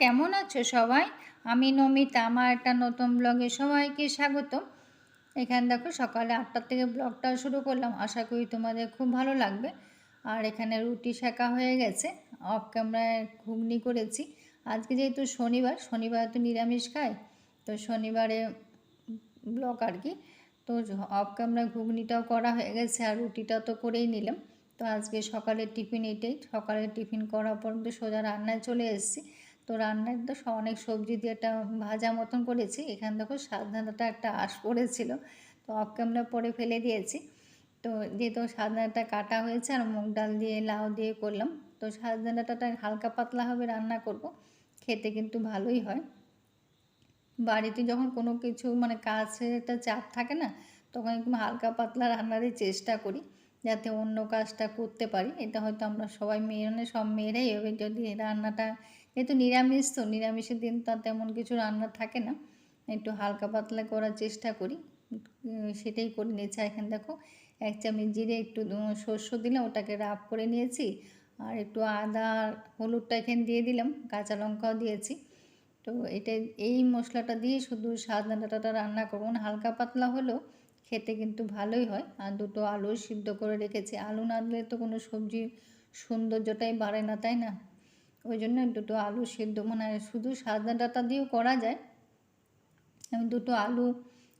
কেমন আছো সবাই? আমি নমিতা, আমার একটা নতুন ব্লগে সবাইকে স্বাগত। এখানে দেখো সকালে 8টার থেকে ব্লগটা শুরু করলাম, আশা করি তোমাদের খুব ভালো লাগবে। আর এখানে রুটি সেঁকা হয়ে গেছে, অফ ক্যামেরায় ঘুগনি করেছি। আজকে যেহেতু শনিবার তো নিরামিষ খায়, তো শনিবারে ব্লগ আর কি। তো অফ ক্যামেরা ঘুগনিটাও করা হয়ে গেছে আর রুটিটা তো করেই নিলাম। তো আজকে সকালের টিফিন এটাই, সকালের টিফিন করার পর তো সোজা রান্নায় চলে এসেছি। তো রান্নায় তো অনেক সবজি দিয়ে একটা ভাজা মতন করেছি। এখানে দেখো সাধারণটা একটা আঁশ পড়েছিল, তো অফ ক্যামেরা পরে ফেলে দিয়েছি। তো যেহেতু সাধারণটা কাটা হয়েছে আর মুগ ডাল দিয়ে লাউ দিয়ে করলাম, তো সাধারণটা হালকা পাতলাভাবে রান্না করব, খেতে কিন্তু ভালোই হয়। বাড়িতে যখন কোনো কিছু মানে কাজের একটা চাপ থাকে না, তখন একটু হালকা পাতলা রান্নারই চেষ্টা করি, যাতে অন্য কাজটা করতে পারি। এটা হয়তো আমরা সবাই মেয়ে, মানে সব মেয়েরাই এভাবে, যদি রান্নাটা যেহেতু নিরামিষ, তো নিরামিষের দিন তো তেমন কিছু রান্না থাকে না, একটু হালকা পাতলা করার চেষ্টা করি। সেটাই করে নিয়েছি। এখানে দেখো 1 চামচ জিরে, একটু সর্ষে দিলাম, ওটাকে রাব করে নিয়েছি। আর একটু আদা হলুদটা এখানে দিয়ে দিলাম, কাঁচা লঙ্কাও দিয়েছি। তো এটা এই মশলাটা দিয়ে শুধু সাদা ডাঁটাটা রান্না করবো, মানে হালকা পাতলা হলেও খেতে কিন্তু ভালোই হয়। আর দুটো আলু সিদ্ধ করে রেখেছি, আলু না দিলে তো কোনো সবজির সৌন্দর্যটাই বাড়ে না, তাই না? ওই জন্য দুটো আলু সিদ্ধ, মানে শুধু সাদা ডাঁটা দিয়েও করা যায়। আমি দুটো আলু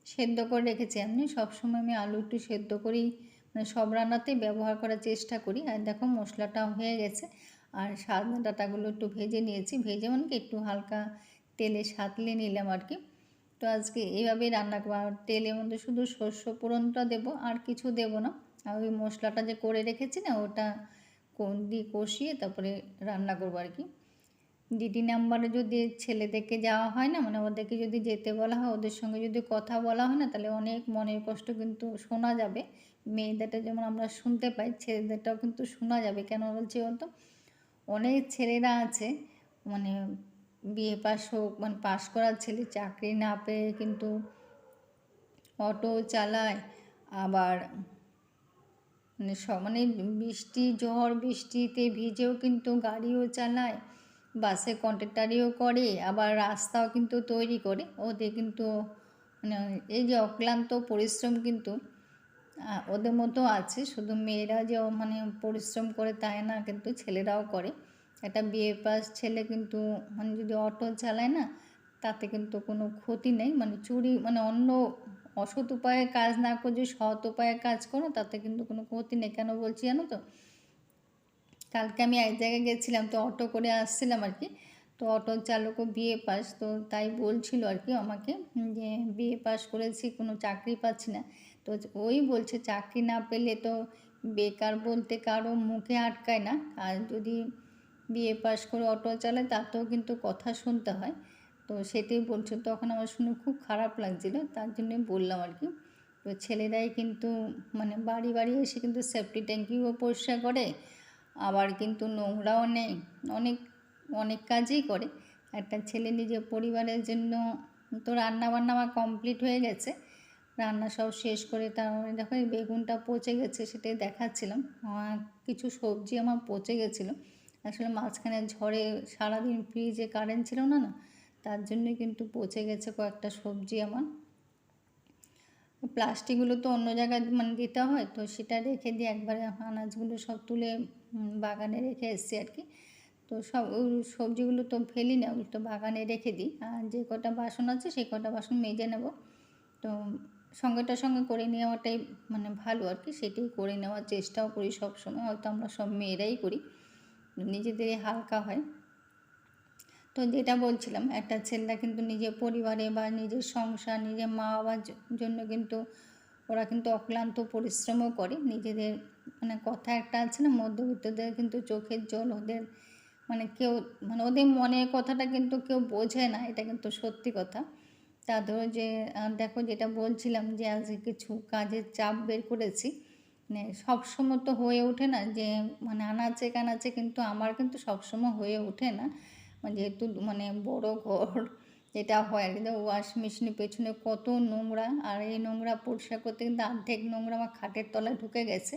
সেদ্ধ করে রেখেছি। এমনি সবসময় আমি আলু একটু সেদ্ধ করেই মানে সব রান্নাতেই ব্যবহার করার চেষ্টা করি। আর দেখো মশলাটা হয়ে গেছে, আর সাদা ডাঁটাগুলো একটু ভেজে নিয়েছি, ভেজে মানে কি একটু হালকা তেলে সাঁতলে নিলাম আর কি। তো আজকে এইভাবেই রান্না করবো। আর তেলের মধ্যে শুধু সর্ষে ফোড়নটা দেবো, আর কিছু দেবো না। আর ওই মশলাটা যে করে রেখেছি না, ওটা দিয়ে কষিয়ে তারপরে রান্না করবো আর কি। ডিডি নাম্বারে যদি ছেলেদেরকে যাওয়া হয় না, মানে ওদেরকে যদি যেতে বলা হয়, ওদের সঙ্গে যদি কথা বলা হয় না, তাহলে অনেক মনের কষ্ট কিন্তু শোনা যাবে। মেয়েদেরটা যেমন আমরা শুনতে পাই, ছেলেদেরটাও কিন্তু শোনা যাবে। কেন বলছি বলতো, অনেক ছেলেরা আছে মানে বিএ পাস হোক, মানে পাস করার ছেলে চাকরি না পেয়ে কিন্তু অটো চালায়, আবার মানে বৃষ্টি ঝড় বৃষ্টিতে ভিজেও কিন্তু গাড়িও চালায়, বাসে কন্ডাক্টারিও করে, আবার রাস্তাও কিন্তু তৈরি করে। ওদের কিন্তু মানে এই যে অক্লান্ত পরিশ্রম কিন্তু ওদের মতো আছে। শুধু মেয়েরা যে মানে পরিশ্রম করে তাই না, কিন্তু ছেলেরাও করে। একটা বিএ পাস ছেলে কিন্তু মানে যদি অটো চালায় না, তাতে কিন্তু কোনো ক্ষতি নেই। মানে চুরি মানে অন্য অসৎ উপায়ে কাজ না করে যদি সৎ উপায়ে কাজ করো, তাতে কিন্তু কোনো ক্ষতি নেই। কেন বলছি জানো তো, কালকে আমি এক জায়গায় গেছিলাম, তো অটো করে আসছিলাম আর কি। তো অটোর চালকও বিএ পাস, তো তাই বলছিল আর কি আমাকে, যে বিএ পাস করেছি, কোনো চাকরি পাচ্ছি না। তো ওই বলছে চাকরি না পেলে তো বেকার বলতে কারো মুখে আটকায় না, আর যদি বিএ পাস করে অটো চালায় তাতেও কিন্তু কথা শুনতে হয়। তো সেটাই বলছে, তখন আমার শুনে খুব খারাপ লাগছিলো, তার জন্যই বললাম আর কি। তো ছেলেরাই কিন্তু মানে বাড়ি বাড়ি এসে কিন্তু সেফটি ট্যাঙ্কিও পরিষ্কার করে, আবার কিন্তু নোংরাও নেই, অনেক অনেক কাজই করে একটা ছেলে নিজের পরিবারের জন্য। তো রান্নাবান্না আমার কমপ্লিট হয়ে গেছে, রান্না সব শেষ করে তারপরে দেখো এই বেগুনটা পচে গেছে, সেটাই দেখাচ্ছিলাম। কিছু সবজি আমার পচে গেছিলো, আসলে মাঝখানে ঝড়ে সারাদিন ফ্রিজে কারেন্ট ছিল না, তার জন্যই কিন্তু পচে গেছে কয়েকটা সবজি আমার। প্লাস্টিকগুলো তো অন্য জায়গায় মানে দিতে হয়, তো সেটা রেখে দিয়ে একবারে আনাজগুলো সব তুলে বাগানে রেখে এসেছি আর কি। তো সব ওই সবজিগুলো তো ফেলি না, ওগুলো তো বাগানে রেখে দিই। আর যে কটা বাসন আছে সেই কটা বাসন মেজে নেব। তো সঙ্গে করে নেওয়াটাই মানে ভালো আর কি, সেটাই করে নেওয়ার চেষ্টাও করি সব সময়। হয়তো আমরা সব মেয়েরাই করি, নিজেদেরই হালকা হয়। তো যেটা বলছিলাম, একটা ছেলেরা কিন্তু নিজের পরিবারে বা নিজের সংসার, নিজের মা বাবার জন্য কিন্তু ওরা কিন্তু অক্লান্ত পরিশ্রমও করে নিজেদের। মানে কথা একটা আছে না, মধ্যবিত্তদের কিন্তু চোখের জল ওদের মানে কেউ মানে ওদের মনের কথাটা কিন্তু কেউ বোঝে না, এটা কিন্তু সত্যি কথা। তা ধরো যে দেখো যেটা বলছিলাম, যে আজকে কিছু কাজের চাপ বের করেছি, মানে সবসময় তো হয়ে ওঠে না, যে মানে আনাচে কানাচে কিন্তু আমার কিন্তু সবসময় হয়ে ওঠে না। যেহেতু মানে বড় ঘর যেটা হয় আর কি, ওয়াশিং মেশিনের পেছনে কত নোংরা, আর এই নোংরা পরিষ্কার করতে কিন্তু অর্ধেক নোংরা আমার খাটের তলায় ঢুকে গেছে।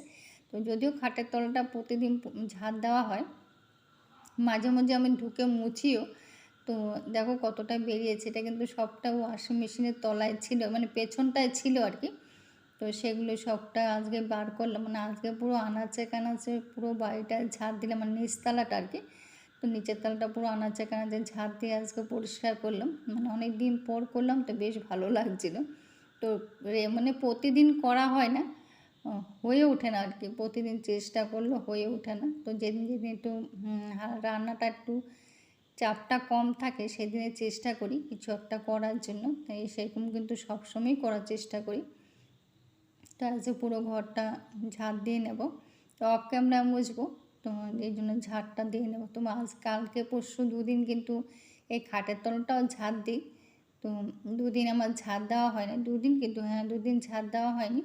তো যদিও খাটের তলাটা প্রতিদিন ঝাড় দেওয়া হয়, মাঝে মাঝে আমি ঢুকে মুছিও, তো দেখো কতটা বেরিয়েছে। এটা কিন্তু সবটা ওয়াশিং মেশিনের তলায় ছিল, মানে পেছনটায় ছিল আর কি। তো সেগুলো সবটা আজকে বার করলাম, মানে আজকে পুরো আনাচে কানাচে পুরো বাড়িটা ঝাড় দিলাম, মানে নিচতলাটা আর কি। তো নিচের তলাটা পুরো আনাচে কানাচে ঝাড় দিয়ে আজকে পরিষ্কার করলাম, মানে অনেক দিন পর করলাম তো বেশ ভালো লাগছিলো। তো মানে প্রতিদিন করা হয় না, হয়ে ওঠে না আর কি, প্রতিদিন চেষ্টা করলেও হয়ে ওঠে না। তো যেদিন যেদিন একটু রান্নাটা একটু চাপটা কম থাকে সেদিনে চেষ্টা করি কিছু একটা করার জন্য, তাই সেরকম কিন্তু সবসময়ই করার চেষ্টা করি। তো আজকে পুরো ঘরটা ঝাড় দিয়ে নেব, তো অফ ক্যামেরা মুছবো, তো এই জন্য ঝাড়টা দিয়ে নেব। তো আজ কালকে পরশু দুদিন কিন্তু এই খাটের তলটাও ঝাড় দিই। তো দুদিন আমার ঝাড় দেওয়া হয় না, দুদিন কিন্তু, হ্যাঁ দুদিন ঝাড় দেওয়া হয়নি।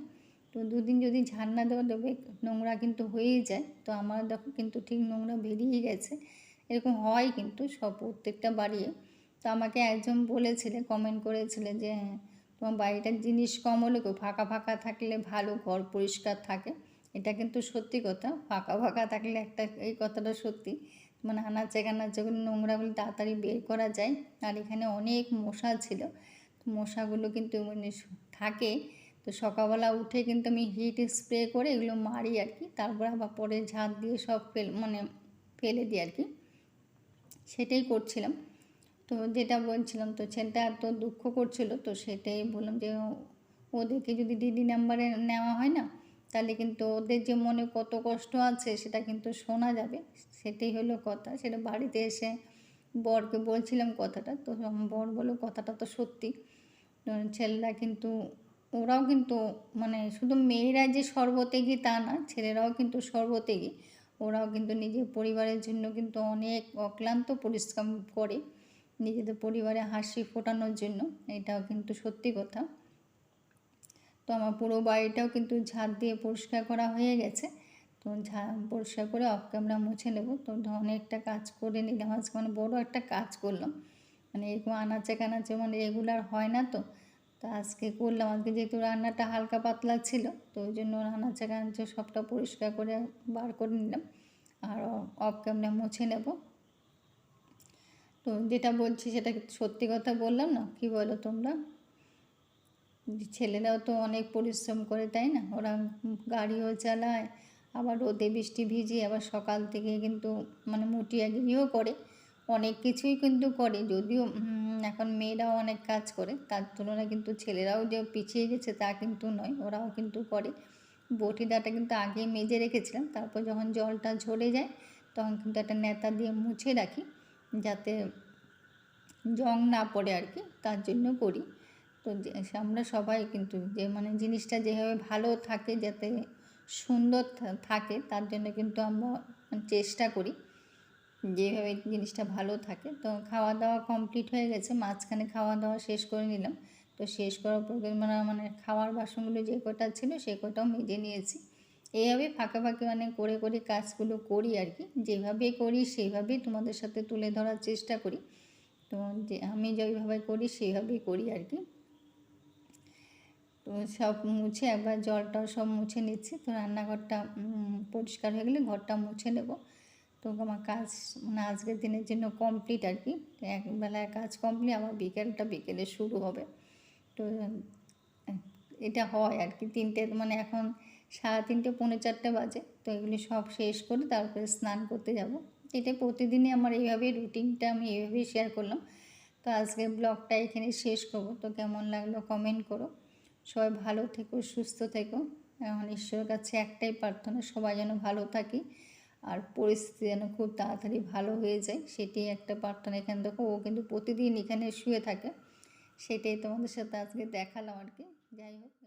তো দুদিন যদি ঝাড় না দেওয়া দেবে নোংরা কিন্তু হয়েই যায়। তো আমার দেখো কিন্তু ঠিক নোংরা বেরিয়ে গেছে, এরকম হয় কিন্তু সব প্রত্যেকটা বাড়িয়ে। তো আমাকে একজন বলেছিলে, কমেন্ট করেছিলে যে তোমার বাড়িটার জিনিস কম হলে ফাঁকা ফাঁকা থাকলে ভালো, ঘর পরিষ্কার থাকে। এটা কিন্তু সত্যি কথা, ফাঁকা ফাঁকা থাকলে একটা এই কথাটা সত্যি, মানে আনাচে কানাচেগুলো নোংরাগুলো তাড়াতাড়ি বের করা যায়। আর এখানে অনেক মশা ছিল, তো মশাগুলো কিন্তু মানে থাকে। তো সকালবেলা উঠে কিন্তু আমি হিট স্প্রে করে এগুলো মারি আর কি, তারপর আবার পরে ঝাঁট দিয়ে সব ফেলে দিই আর কি, সেটাই করছিলাম। তো যেটা বলছিলাম, তো ছেলেটা এত দুঃখ করছিল, তো সেটাই বললাম যে ওদেরকে যদি দিদি নাম্বারে নেওয়া হয় না, তাহলে কিন্তু ওদের যে মনে কত কষ্ট আছে সেটা কিন্তু শোনা যাবে। সেটাই হলো কথা। সেটা বাড়িতে এসে বরকে বলছিলাম কথাটা, তো বর বলল কথাটা তো সত্যি। ছেলেরা কিন্তু, ওরাও কিন্তু, মানে শুধু মেয়েরা যে সর্বত্যাগী তা না, ছেলেরাও কিন্তু সর্বত্যাগী। ওরাও কিন্তু নিজের পরিবারের জন্য কিন্তু অনেক অক্লান্ত পরিশ্রম করে, নিজেদের পরিবারে হাসি ফোটানোর জন্য। এটাও কিন্তু সত্যি কথা। তো আমার পুরো বাড়িটাও কিন্তু ঝাড় দিয়ে পরিষ্কার করা হয়ে গেছে। তো পরিষ্কার করে অফ ক্যামেরা মুছে নেব। তো অনেকটা কাজ করে নিলাম আজকে, মানে বড়ো একটা কাজ করলাম, মানে এরকম আনাচে কানাচে মানে রেগুলার হয় না। তো তো আজকে করলাম, আজকে যেহেতু রান্নাটা হালকা পাতলা ছিল, তো ওই জন্য আনাচে কানাচে সবটা পরিষ্কার করে বার করে নিলাম আর অফ ক্যামেরা মুছে নেব। তো যেটা বলছি সেটা সত্যি কথা বললাম না, কি বলো তোমরা? ছেলেরাও তো অনেক পরিশ্রম করে, তাই না? ওরা গাড়িও চালায়, আবার রোদে বৃষ্টি ভিজিয়ে আবার সকাল থেকে কিন্তু মানে মুটিয়াগিরিও করে, অনেক কিছুই কিন্তু করে। যদিও এখন মেয়েরাও অনেক কাজ করে, তার তুলনায় কিন্তু ছেলেরাও যে পিছিয়ে গেছে তা কিন্তু নয়, ওরাও কিন্তু করে। বটিদাটা কিন্তু আগেই মেজে রেখেছিলাম, তারপর যখন জলটা ঝরে যায় তখন কিন্তু একটা নেতা দিয়ে মুছে রাখি, যাতে জং না পড়ে আর কি, তার জন্য করি। তো আমরা সবাই কিন্তু যে মানে জিনিসটা যেভাবে ভালো থাকে, যাতে সুন্দর থাকে, তার জন্য কিন্তু আমরা চেষ্টা করি যেভাবে জিনিসটা ভালো থাকে। তো খাওয়া দাওয়া কমপ্লিট হয়ে গেছে, মাঝখানে খাওয়া দাওয়া শেষ করে নিলাম। তো শেষ করার পর মানে খাওয়ার বাসনগুলো যে কটা ছিল সে কটাও মেজে নিয়েছি। এইভাবে ফাঁকা ফাঁকি মানে করে করে কাজগুলো করি আর কি, যেভাবে করি সেইভাবেই তোমাদের সাথে তুলে ধরার চেষ্টা করি। তো যে আমি যেভাবে করি সেইভাবেই করি আর কি। তো সব মুছে একবার জলটাও সব মুছে নিচ্ছি। তো রান্নাঘরটা পরিষ্কার হয়ে গেলে ঘরটা মুছে নেব। তো আমার কাজ মানে আজকের দিনের জন্য কমপ্লিট আর কি, একবেলায় কাজ কমপ্লিট, আবার বিকেলে শুরু হবে। তো এটা হয় আর কি, মানে এখন 3:30 4:30 বাজে। তো এগুলি সব শেষ করে তারপরে স্নান করতে যাব। এটা প্রতিদিনই আমার এইভাবেই রুটিনটা, আমি এইভাবেই শেয়ার করলাম। তো আজকের ব্লগটা এখানে শেষ করব। তো কেমন লাগলো কমেন্ট করো। সবাই ভালো থেকো, সুস্থ থেকো। এখন ঈশ্বরের কাছে একটাই প্রার্থনা, সবাই যেন ভালো থাকি আর পরিস্থিতি যেন খুব তাড়াতাড়ি ভালো হয়ে যায়, সেটাই একটা প্রার্থনা। এখানে দেখো ও কিন্তু প্রতিদিন এখানে শুয়ে থাকে, সেটাই তোমাদের সাথে আজকে দেখালাম আর কি। যাই হোক।